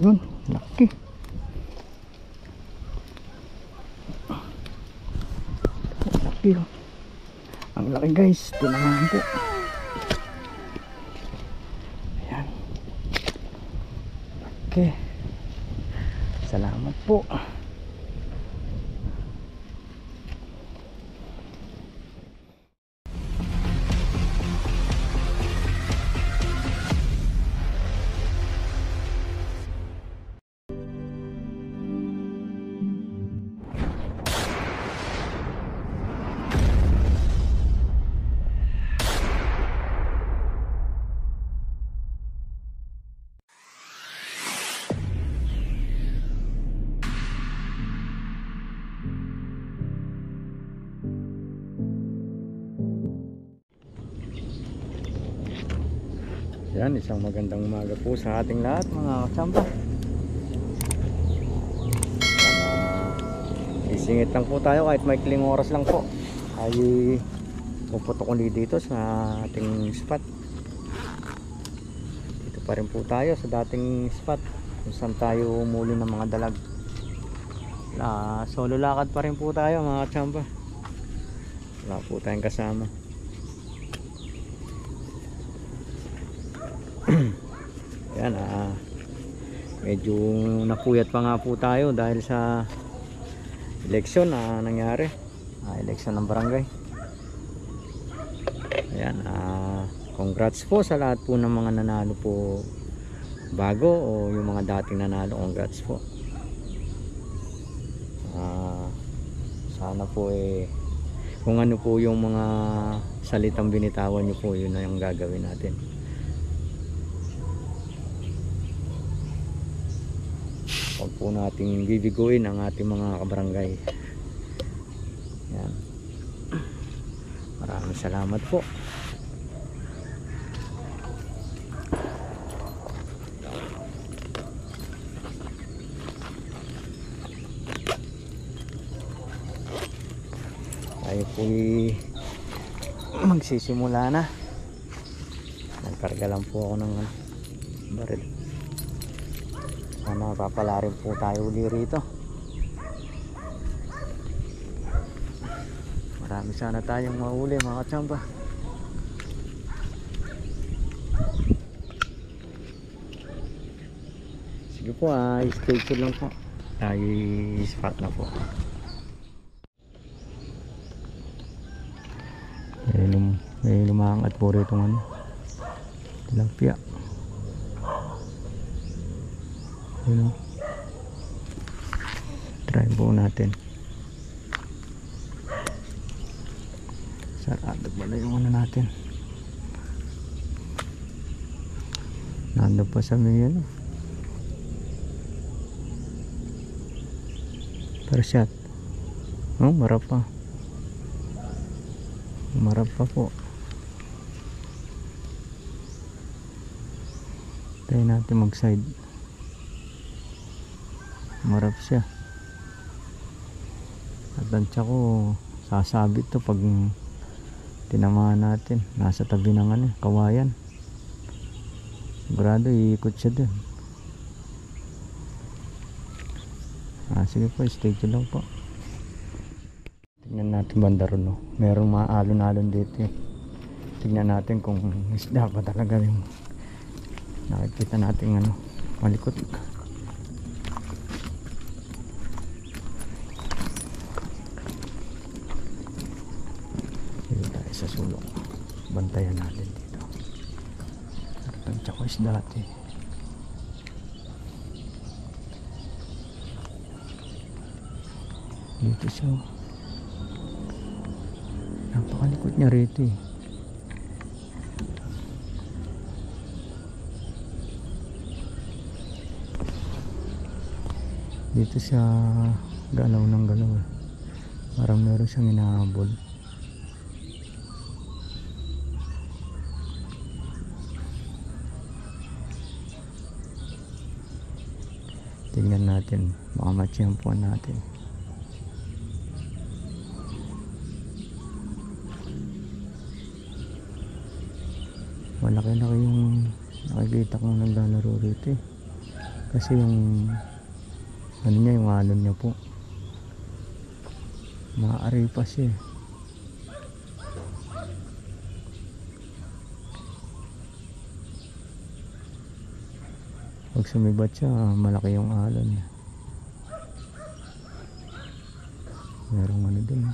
Yun, laki. Laki oh. Ang laki guys, tinangahan po. Ayan. Okay. Salamat po. Yan, isang magandang umaga po sa ating lahat mga katsamba. Isingit lang po tayo kahit maikling oras lang po. Ay puputok ulit dito sa ating spot. Dito pa rin po tayo sa dating spot kung saan tayo umuli ng mga dalag. Solo lakad pa rin po tayo mga katsamba. Wala po tayong kasama. Yan, medyo napuyat pa nga po tayo dahil sa eleksyon na nangyari, eleksyon ng barangay. Ayan, congrats po sa lahat po ng mga nanalo po bago o yung mga dating nanalo, congrats po. Sana po kung ano po yung mga salitang binitawan nyo po, yun na yung gagawin natin. Huwag po nating bibiguin ang ating mga kabarangay. Yan. Maraming salamat po. Tayo po magsisimula na. Nagkarga lang po ako ng baril. Sana papala rin po tayo uli rito. Marami sana tayong mahuli mga katsamba. Sige po, stay tuned lang po. Tayo spot na po. May lumangat po rito ng tilapia. Yun, try po natin. Sarado ba na yung ano natin? Nandun pa sa may ano, persyat. Oh, marap pa. Marap pa po. Tayo natin mag side. Marap siya. At tansya ko sasabit to pag tinamaan natin. Nasa tabi ng kawayan. Sigurado iikot siya dun. Sige po, stay tuned lang po. Tignan natin banda ron, no? Merong mga alon-alon dito. Tignan natin kung isda pa talaga yung nakikita natin malikot. Sa sulok, bantayan natin dito. Tansya ko is dati. Dito siya. Napakalikot niya rito eh. Dito siya galaw ng galaw. Parang meron siyang inahabol. Tingnan natin, baka matsyempuan natin. Malaki-laki yung nakikita kong naglalaro rito eh. Kasi yung ano niya, yung alon niya po maaaripas siya eh. Pag sumibat siya, malaki yung alon. Merong ano dun,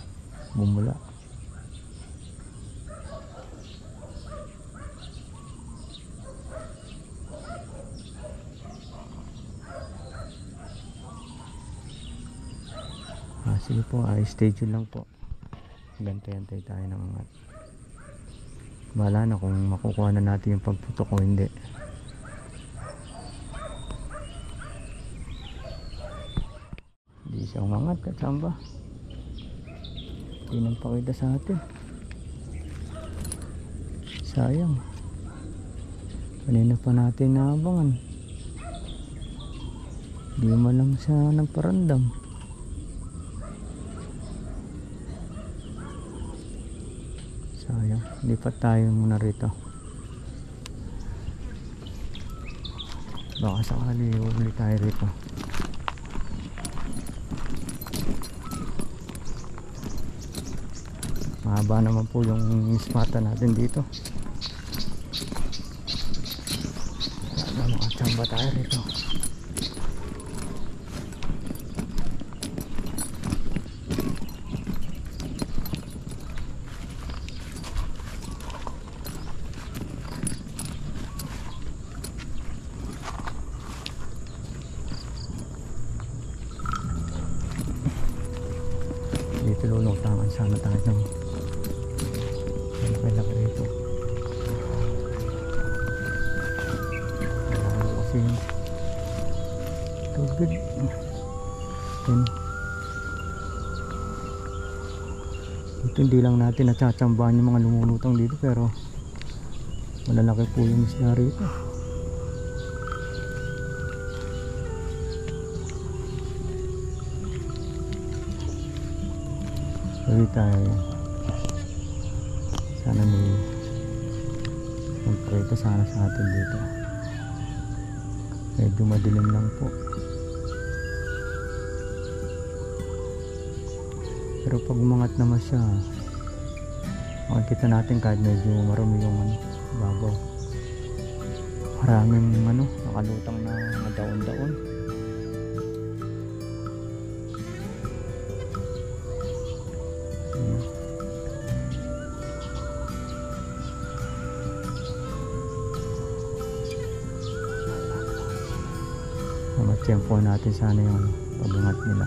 bumula. Sige po, stay tuned lang po. Gantay-antay tayo ng angat. Bahala na kung makukuha na natin yung pagputok o hindi. Hindi siya umangat, katsamba. Hindi nang pakita sa atin. Sayang. Kanina pa natin naabangan. Hindi mo lang siya nagparandam. Sayang, lipat tayo muna rito. Baka sakali uli tayo rito. Mahaba naman po yung spota natin dito. Makachamba tayo rito. Dito lulungtangan sana tayo ng malaki-laki rito. Malaki kasi yung tubig. Yan. Dito hindi lang natin natsatsambahan yung mga lumulutang dito, pero malalaki po yung isda rito. Sabi tayo, sana may magprito sana sa atin dito. Medyo madilim lang po, pero pag umangat naman siya, makikita natin kahit medyo marumi yung babaw. Maraming nakalutang na daon-daon. Matiyempo natin sana yung pag-ungat nila.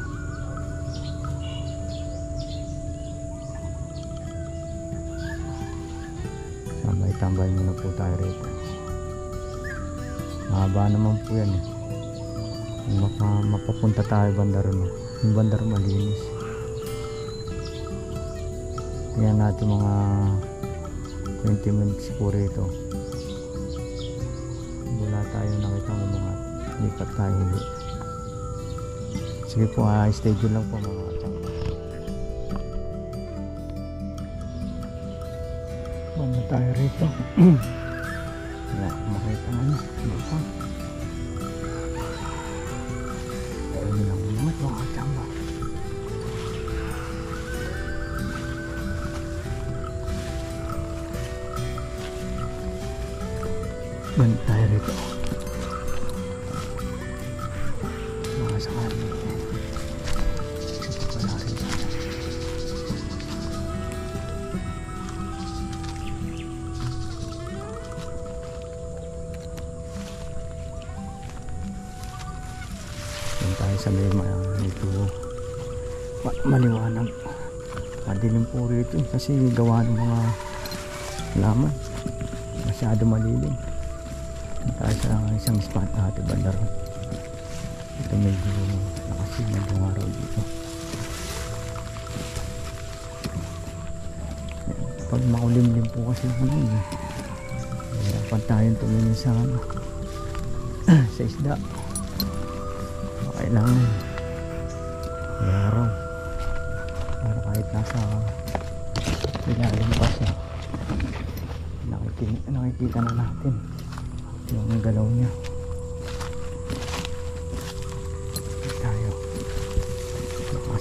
Tambay-tambay muna po tayo rito. Mahaba naman po yan eh. Mapapunta tayo bandaron. Yung bandaron malinis. Tingnan natin mga 20 minutes po rito. Wala tayo nakita ng mga lipat tayo ulit. Sige po, stay tuned lang po mga katsamba. Banda tayo rito. Wala makita baka pero nilang mga katsamba. Banda tayo rito. Sakali wala rin. Doon tayo sa may ito maliwanag. Madilim po rito kasi gawa ng mga laman, masyado malilim. Doon tayo sa isang spot natin banda ron. Ito medyo nakasinag yung araw dito. Pag makulimlim po kasi hirapan tayong tumingin sa sa isda. Kailangan may araw para kahit nasa ilalim pa siya, nakikita na natin yung galaw niya.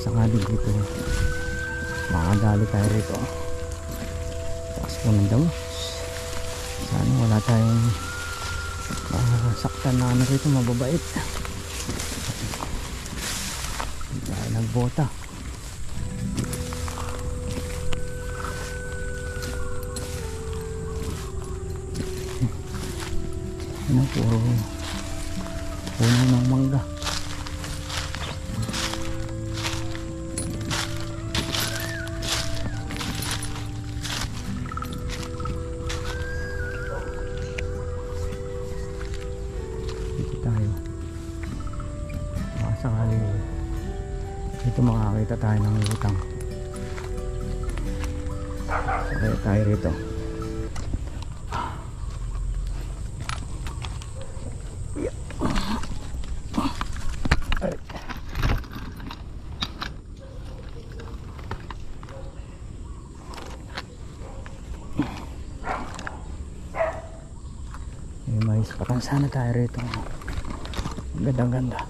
sakali dito makadali tayo rito. Takas po ng damo. Sana wala tayong saktan na ano rito, mababait. Dahil nagbota. Yan, puro puno ng mangga. Dito tayo. Sakali dito makakita tayo ng utang. Sakay tayo rito. May ispatan sana tayo rito. Gandang ganda.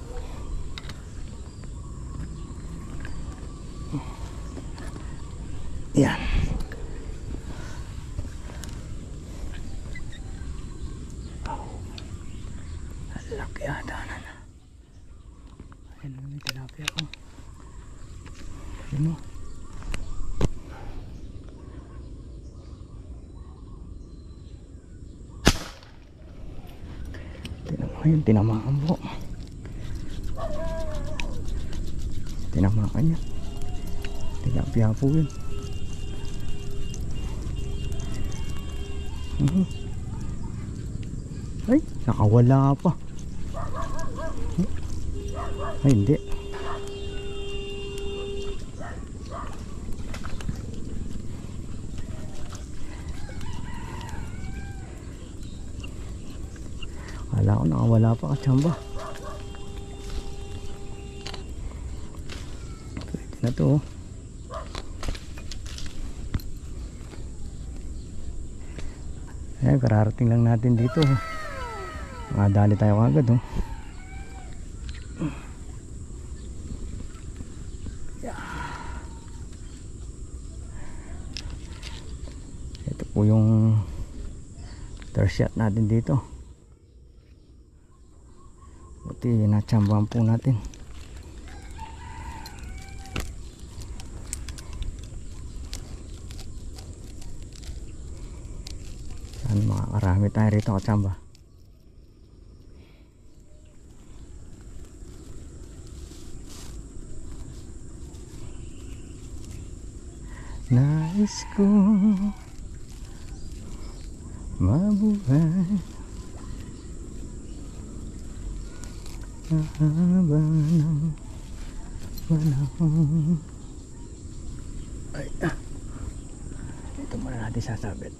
Yan. Laki ata na. Ayun, may tilapia ko. Ayun mo. Ayun, tinamaan po. Tinamaan niya. Tilapia po yun. Ay, nakawala pa. Ay, hindi. Wala ko, nakawala pa katsamba. Pwede na to. Ayan, kararating lang natin dito. Makadali tayo agad. Ito po yung third shot natin dito. Buti natsambahan po natin. Saan makakarami tayo rito katsamba. Nais ko mabuhay mahaba ng panahon. Ay, ito muna natin sasabit.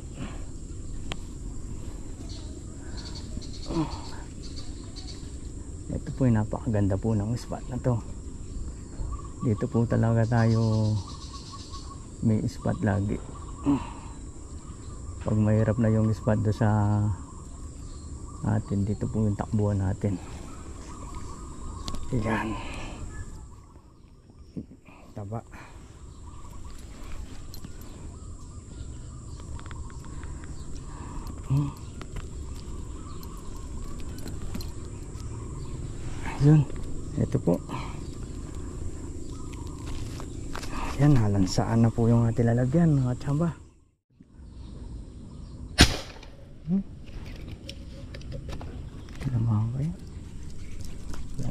Ito po yung napakaganda po ng spot na to. Dito po talaga tayo may spot lagi. Pag mahirap na yung spot do sa atin, dito po yung takbuhan natin. Yan. Taba. Yun. Ito po. Yan, halansaan na po yung ating lalagyan, mga tsamba. Tinamaan kayo.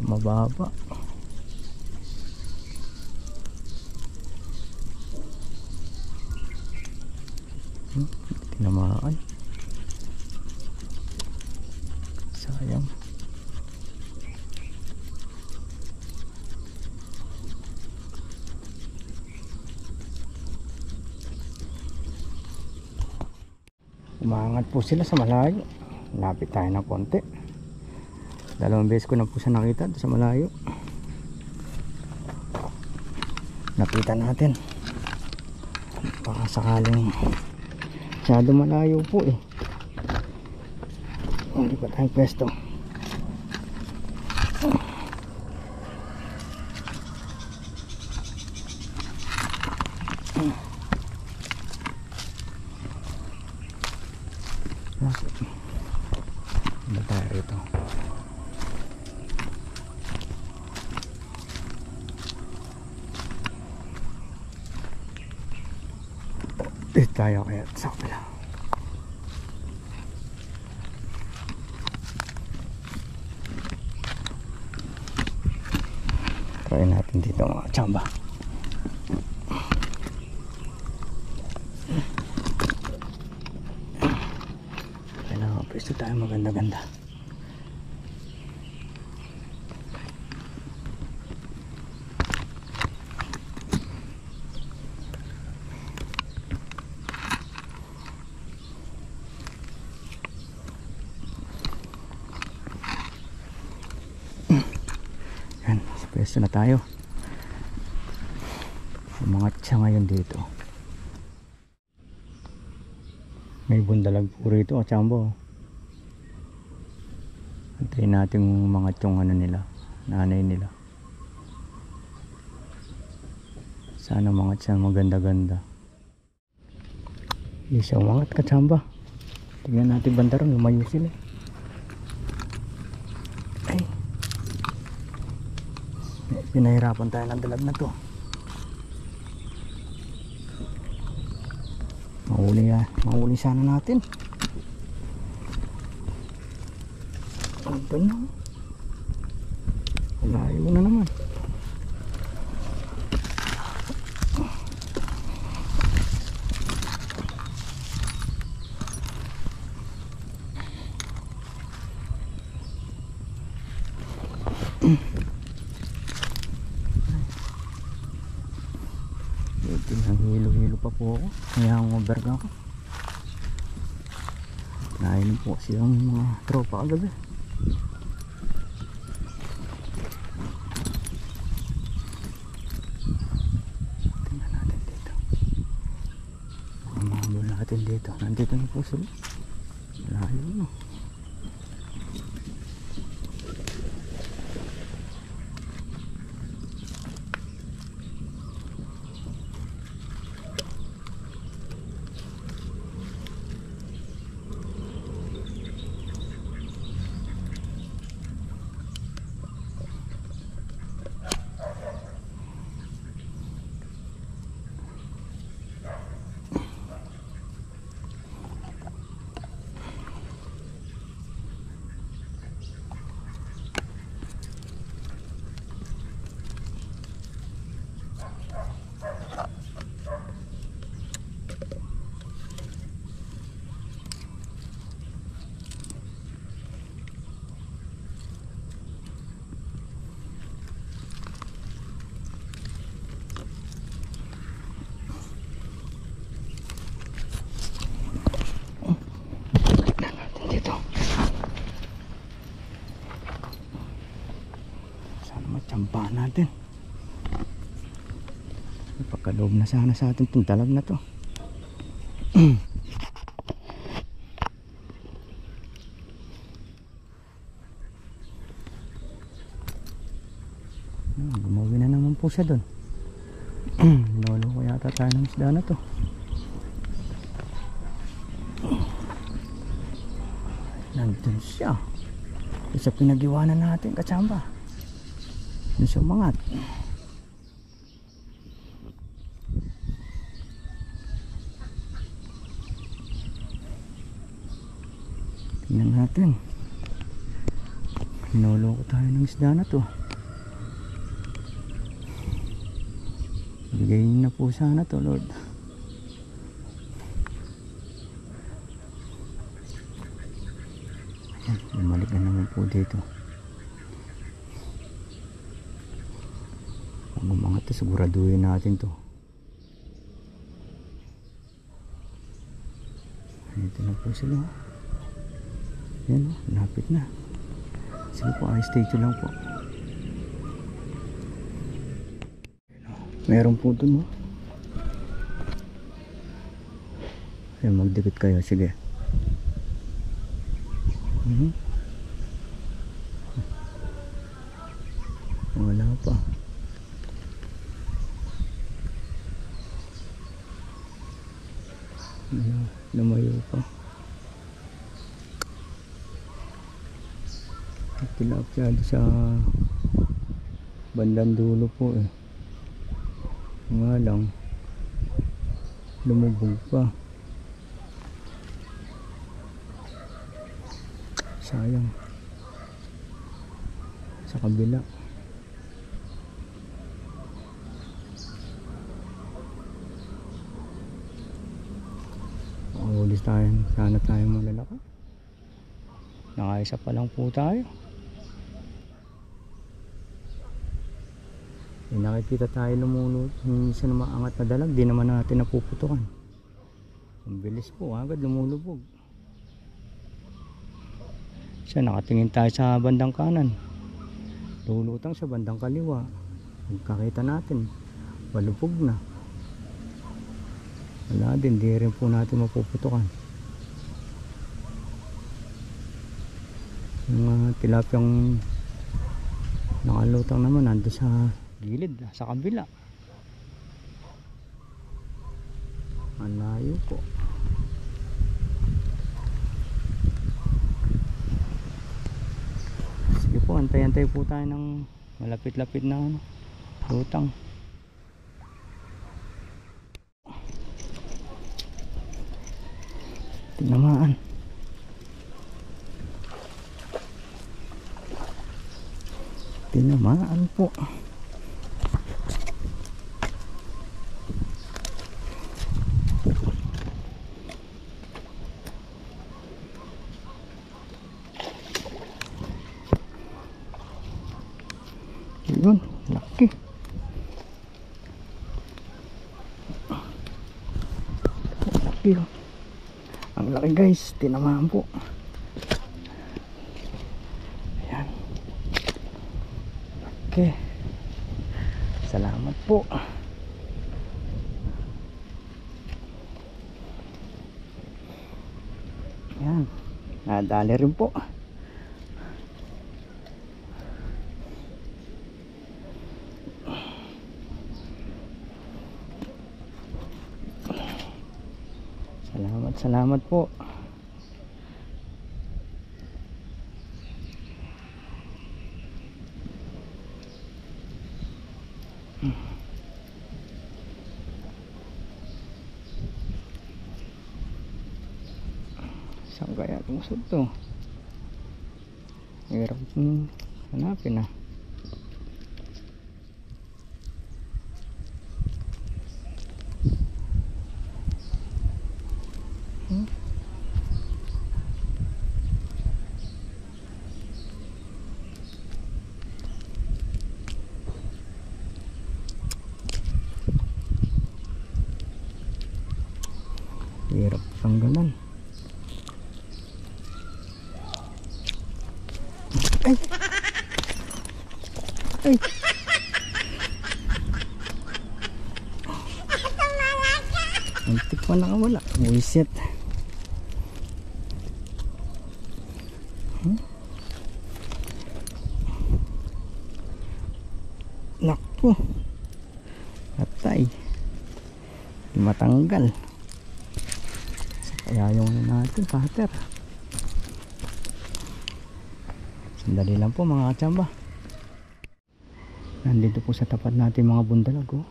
Mababa. Tinamaan. Sayang. Umangat po sila sa malayo. Lapit tayo ng konti. Dalawang beses ko na po siya nakita sa malayo. Nakita natin. Baka sakaling masyado malayo po eh. Hindi pa tayong pwesto. pumasok. Ano tayo rito? Dito tayo kaya sa kapila. Try natin dito mga tsamba. Kailangan pwesto tayo maganda-ganda. Yan, pwesto na tayo. Umangat siya ngayon dito. May bundalag po rito, Chambo. Antayin natin umangat yung ano nila, nanay nila. Sana umangat siya maganda-ganda. Hindi siya umangat, Kachamba. Tingnan natin bandaron, lumayo sila. Ay, pinahirapan tayo ng dalag na to. Mahuli sana natin. Ang tanong, layo na naman. Hilo-hilo pa po ako. Kaya ang overga ako. Nainom po silang mga tropa kagabi. Tingnan natin dito. Mahabol natin dito. Nandito na po sila. Layo no. Tsampa natin. Ipagkaloob na sana sa ating puntalag na to. Gumawi na naman po siya doon. Lolo ko yata tayo ng isda na to. Nandun siya. Sa pinagiwanan natin, Kachamba. Doon siya umangat. Tingnan natin. Hinuloko tayo ng isda na to. Bigayin na po sana to, Lord. Ayan, bumalik na naman po dito. Pag umangat to, siguraduhin natin to. Ito na po sila. Ayan, lapit na. Sige po, stay tuned lang po. Meron po dun, oh. Ayan, magdikit kayo, sige. Wala pa. Lumayo pa. tilapia sa bandang dulo po eh. Nga lang lumubog pa, sayang. Sa kabila ulis tayo, sana tayo malalaka. Nakaisa pa lang po tayo. Nakikita tayo lumulot minsan na maangat na dalag, di naman natin napuputukan. Ang bilis po, agad lumulubog. Siya, nakatingin tayo sa bandang kanan, lulutang sa bandang kaliwa. Pagkakita natin palubog na, wala din, di rin po natin mapuputukan. Yung mga tilapyang nakalutang naman nandun sa gilid, sa kabila. Malayo po. Sige po, antay-antay po tayo ng malapit-lapit na lutang. Tinamaan. Tinamaan po. Yun, laki. Laki oh. Ang laki guys, tinamaan po. Ayan. Okay. Salamat po. Ayan. Nadali rin po. Salamat po. Saan kaya tumusod to? Hirap hanapin ah. Hirap tanggalan. Ay! Ay! Antik pa nakawala. Buisit. Naku. Patay. Di matanggal. Kaya yung natin pater. Sandali lang po mga katsamba. Nandito po sa tapat natin mga bundalag oh.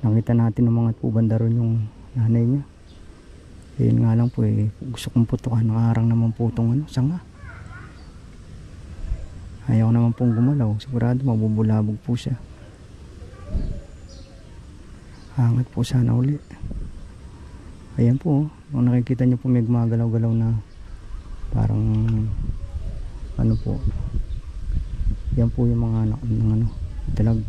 Nakita natin ng mga pubanda ron yung nanay niya. Yun nga lang po eh, gusto kong putukan. Nakaharang naman po itong sanga. Ayaw naman pong gumalaw. Sigurado mabubulabog po siya. Hangat po sana ulit. Ayan po, kung nakikita nyo po may gumagalaw-galaw na parang ano po, yan po yung mga anak ng dalag.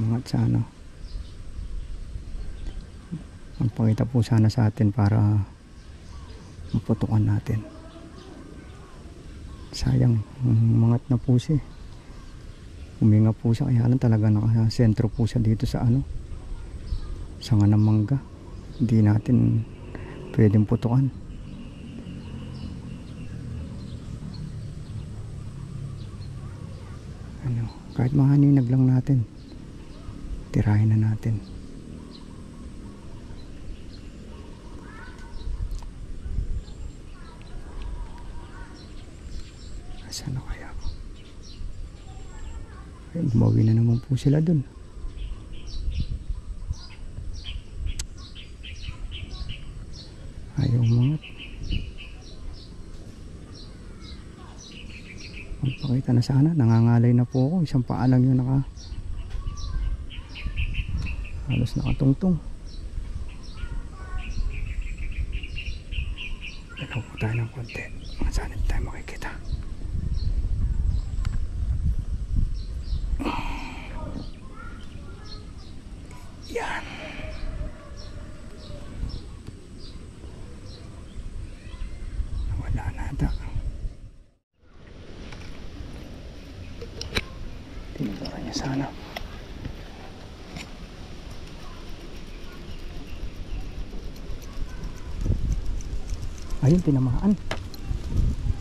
Mga sana magpakita po sana sa atin para maputukan natin. Sayang, mangat na po siya. Huminga po siya, kaya lang talaga nakasentro po siya dito sa sanga ng mangga. Hindi natin pwedeng putukan. Kahit mahaninag lang natin, tirahin na natin. Ay, bumawi na naman po sila dun. Ayaw umangat. Magpakita na sana. Nangangalay na po ako. Isang paa lang yung halos nakatungtong. Dalaw po tayo ng konti. Saan hindi tayo makikita. Yan. Wala na ata. Tinignan niya sana. Ayun, tinamaan.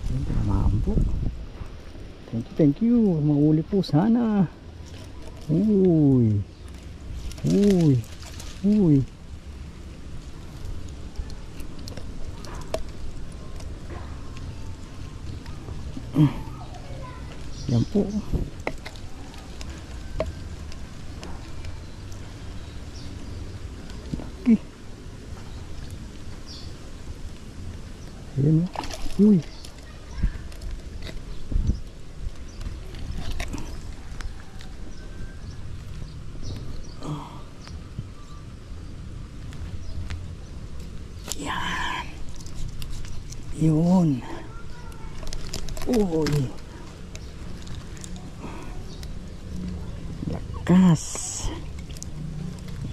Ayun, tinamaan po. Thank you. Mauli po sana. Uy. Uy. Uy. Yan po. Laki. Ayan o. Uy. Yan. Yun. Uy. Lakas.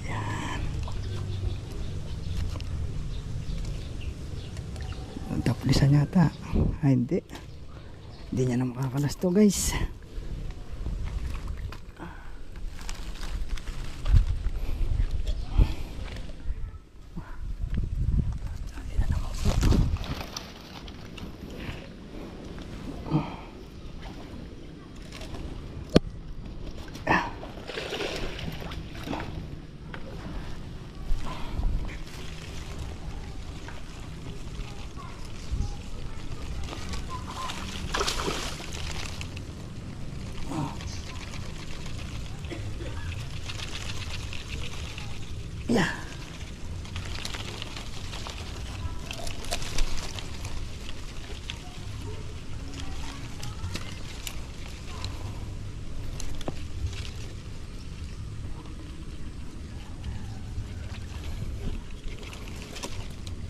Yan. Tapulisan yata. Ay, hindi. Hindi niya na makakalas to, guys. Yeah.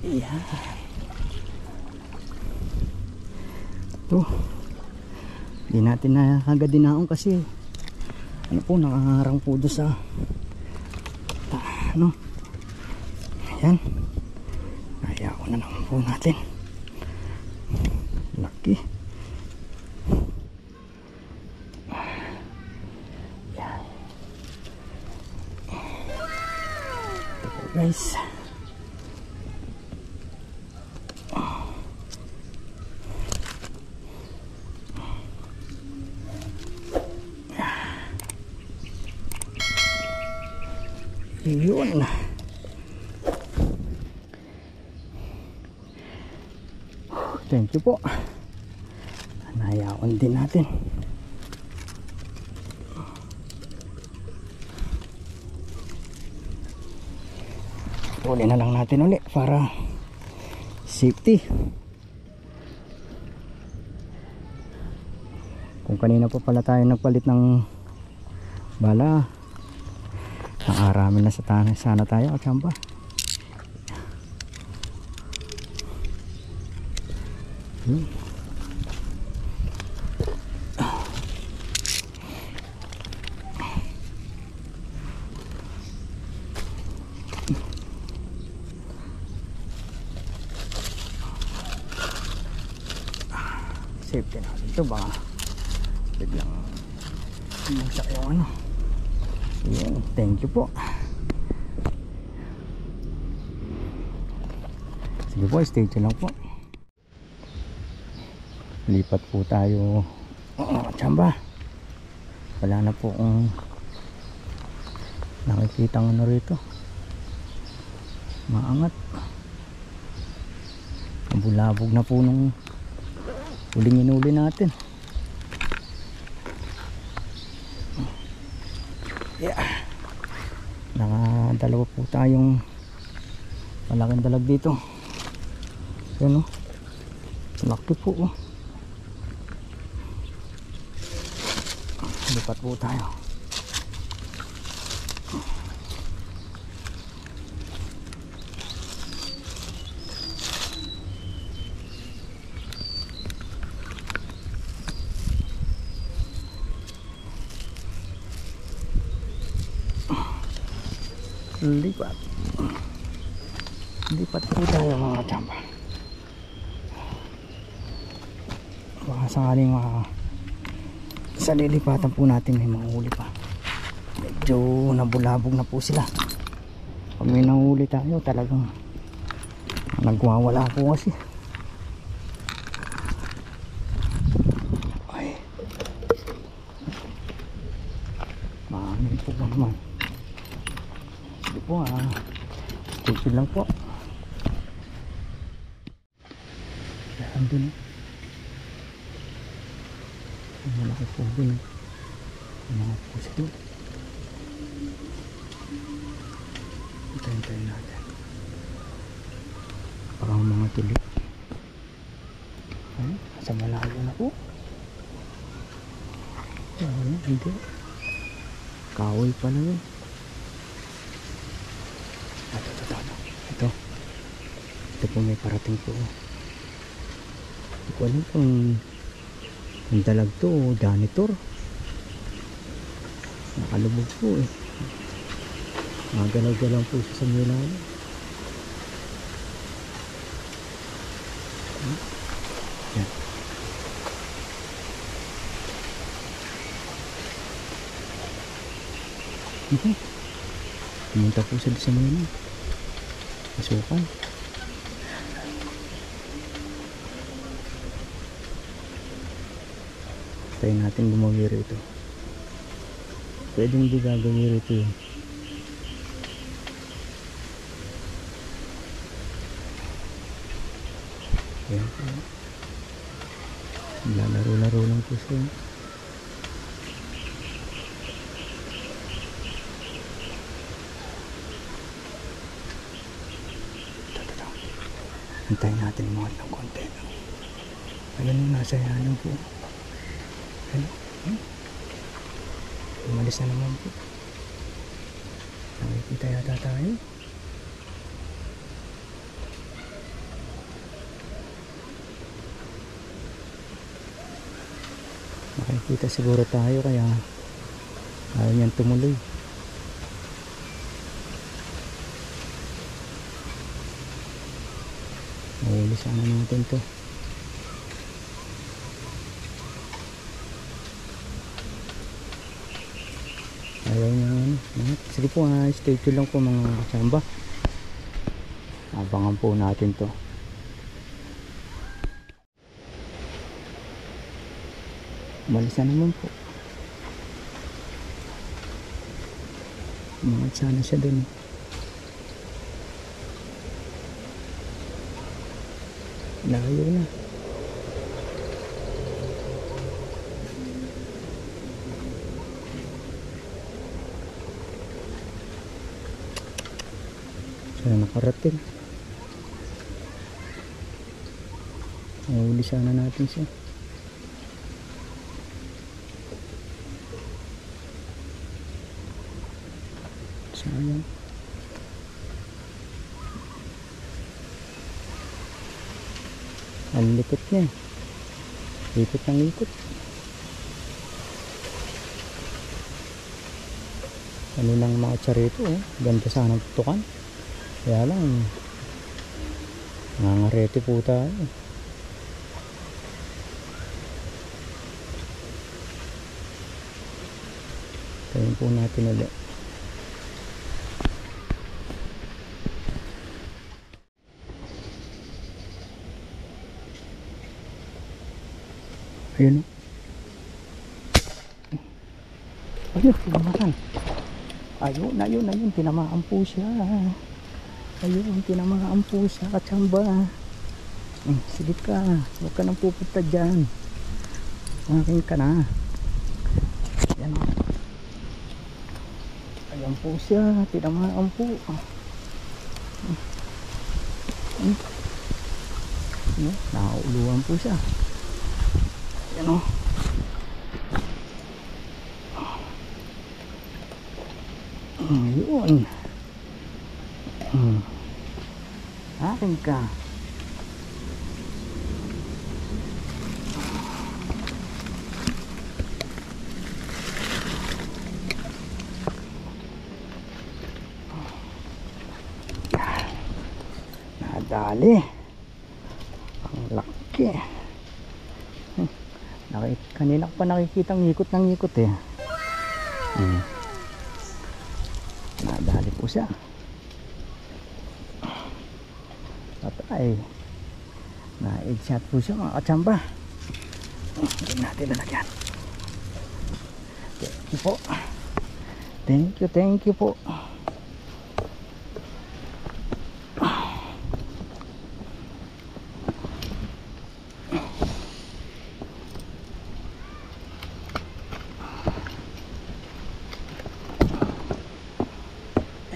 Yeah. Ito. Hindi natin na agad dinaon kasi ano po, nakaharang po doon sa ano. Ayan. Kaya ko na naman po natin. Laki. Ayan. Ito po, guys. Yun. Thank you po. Nayaon din natin. Uli na lang natin ulit para safety. Kung kanina pa pala tayo nagpalit ng bala, nakarami na sana tayo at samba. Safety natin ito, baka biglang bumagsak yung ano. Yun, thank you po. Sige po, stay tuned lang po. Lipat po tayo. Tsamba. Wala na po kung nakikita ng ano rito. Maangat. Bulabog na po nung huling inuli natin. Yeah. Nakadalawa po tayong malaking dalag dito. Yan o. Laki po o. Lipat po tayo. Lipat po tayo mga kachamba. Baka sakaling sa lilipatan po natin may mahuli pa. Medyo nabulabog na po sila. Pag may nahuli tayo talagang nagwawala po kasi. Ay, maaamin po ba naman. Sige po stupid lang po. Andun malaki po din mga puso doon. Hintayin natin parang mga tulik. Ay, sa malayo na po. Ay, hindi kahoy pala yun. Ito po may parating po. Hindi ko alam kung dalag to o janitor. Nakalubog po eh. Magalaw-galaw po siya sa milaw. Yan. Pumunta po siya sa milaw. Masukan. Tayo natin gumawin ito. Pwedeng hindi gagawin ito yun. Ayan po. Lalaro-laro lang po siya. Hintayin natin mga ng konti. Ayan yung nasa yanan po. Ayan. Umalis na naman po. Nakikita yata tayo. Nakikita siguro tayo kaya ayaw niyang tumuloy. Mahuli sana natin to. Ayaw niya sige po stay tuned lang po mga kasamba. Abangan po natin to. Umalis na naman po. Umangat sana siya dun. Layo na. Sana nakarating. Mahuli sana natin siya. Sayang. Ang lipot niya. Lipot ng lipot. Ano lang mga tsarito ganda sana tutukan. Kaya lang nangarete po tayo. Tayo po natin ulit. Ayun tinamaan. Ayun, tinamaan po siya. Ayun, tinamaan po siya, katsamba. Sige ka, huwag ka nang pupunta dyan. Akin ka na. Yan o. Ayan po siya, tinamaan po. Nakauluan po siya. Ayan o. Yun. Akin ka. Nadali. Ang laki. Kanina ko pa nakikita ng ikot ng ikot eh. Nadali po siya. Patay. Na-headshot po siya mga katsamba. Hindi natin lalagyan. Thank you po. Thank you po.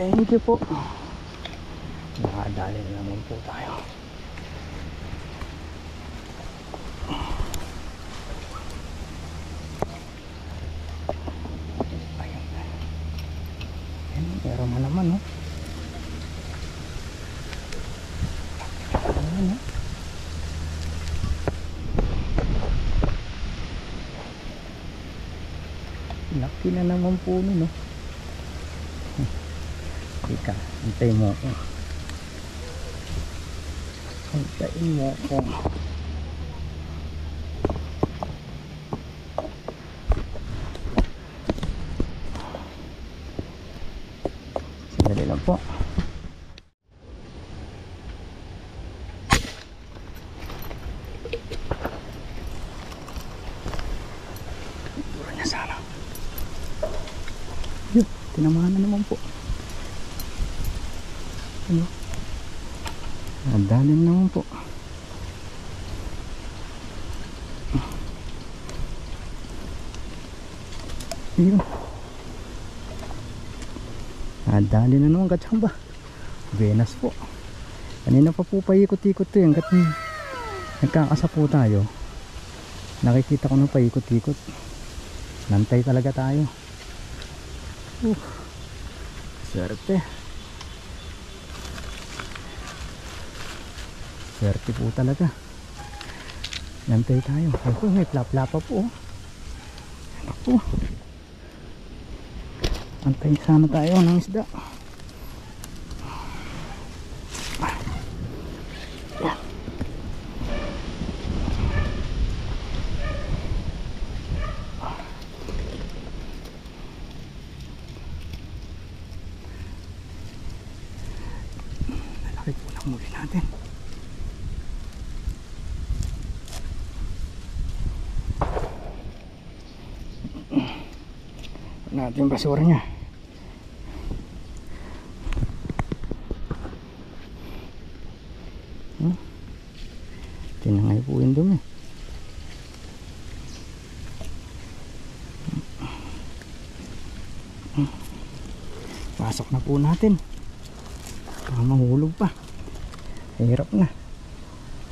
Thank you po. Nakadali na naman po tayo. Ayan. Ayan, meron na naman, no? Ayan, no? Laki na naman po, no? Ika, antay mo ako. Antayin mo ako. Sandali lang po. Siguro niya sana. Yun, tinamahan na naman po. Ano? Nadalim naman po. Ayun. Nadali na naman katsamba. Venus po. Kanina pa po paikot-ikot to yung nagkakasa po tayo. Nakikita ko na paikot-ikot. Nantay talaga tayo. Swerte. Swerte po talaga. Nantay tayo. Ako, may plap-plapa po. Ako. Antay sana tayo ng isda. Yan. Lalaki po lang muli natin. Natin yung basura niya. Tinangay po yung dumi. Pasok na po natin. Mahulog pa. Hirap na.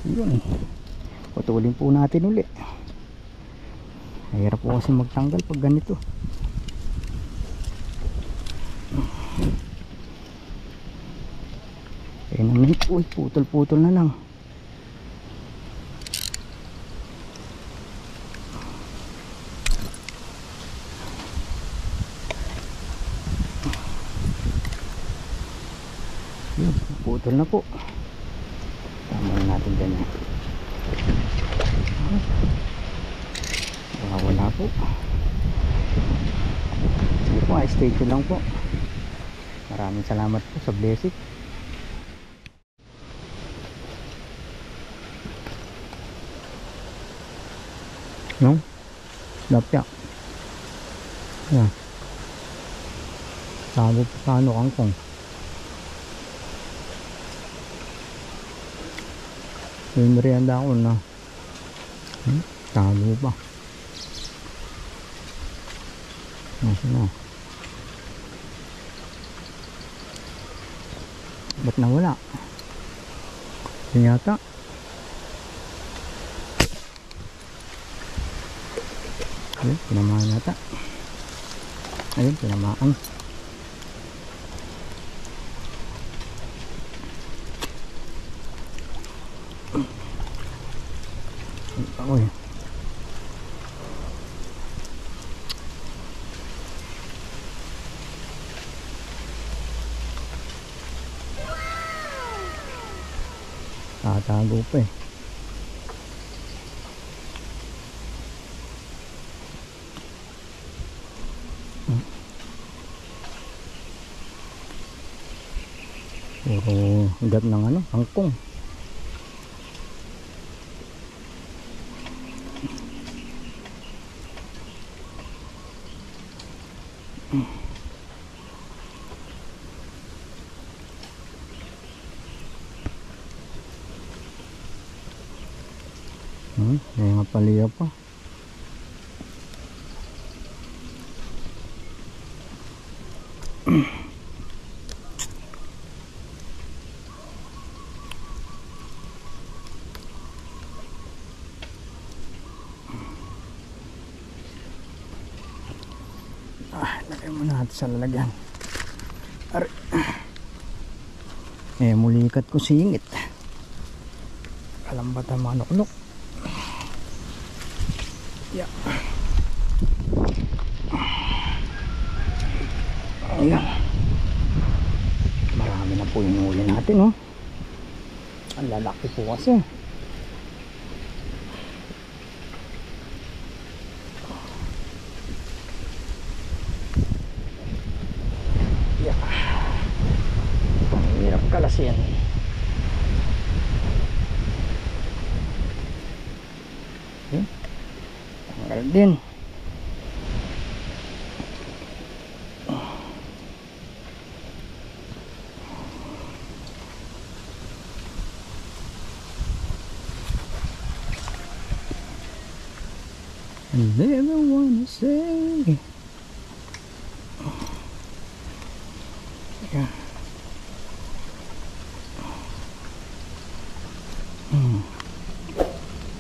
Yun. Putulin po natin uli. Hirap po kasi magtanggal pag ganito. Uy, putol-putol na lang. Yun, putol na po. Tama na natin ganyan. Wala po. Sige po, stay tuned lang po. Maraming salamat po sa blessing. No? Lapya. Yan. Sabo pa sa ano kangkong. Yung merienda ako na. Sabo pa. Nasa na. Ba't nawala? Yun yata. Ayun, tinamaan yata. Ayun, tinamaan. Uy. Tatago pa eh. Puro ugat ng ano, angkong. May mga paliya pa. Lagay mo natin sa lalagyan. Mulikat ko singit. Kalambatan manok-nok. Yeah. Ayan. Marami na po yung huli natin, oh. Ang lalaki po kasi. Yeah. Hirap kalasin. Okay. Tanggal din. I never wanna say. Yeah.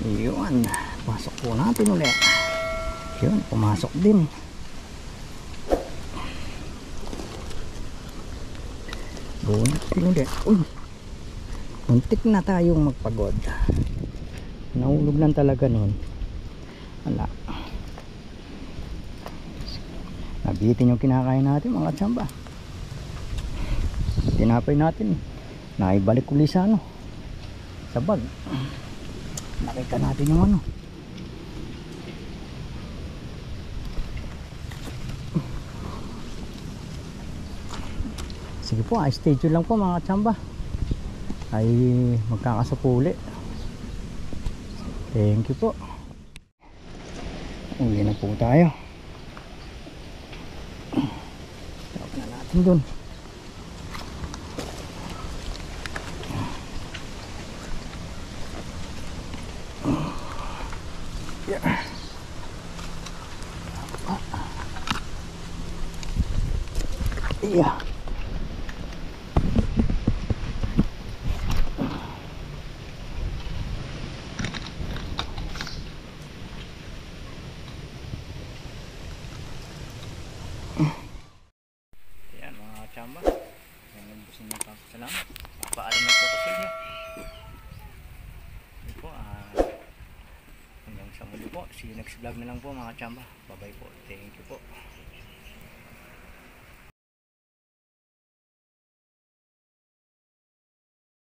Yun, pasok po natin ulit. Yun, pumasok din. Bunot din ulit. Uy, muntik na tayong magpagod. Nahulog lang talaga nun. Wala. Nabitin yung kinakain natin mga tsamba. Tinapay natin. Naibalik uli sa ano, sa bag. Nakita natin yung ano. Sige po, stay tuned lang po mga tsamba. Ay magkakasapuli. Thank you po. Uwi na po tayo. Tawag na natin dun. Yeah. Yeah. Yan mga tsamba. Ngayon po sa inyo salamat. Papaalam na po ko sa inyo. Ito po, hanggang sa muli po. See you next vlog na lang po mga tsamba. Bye bye po. Thank you po.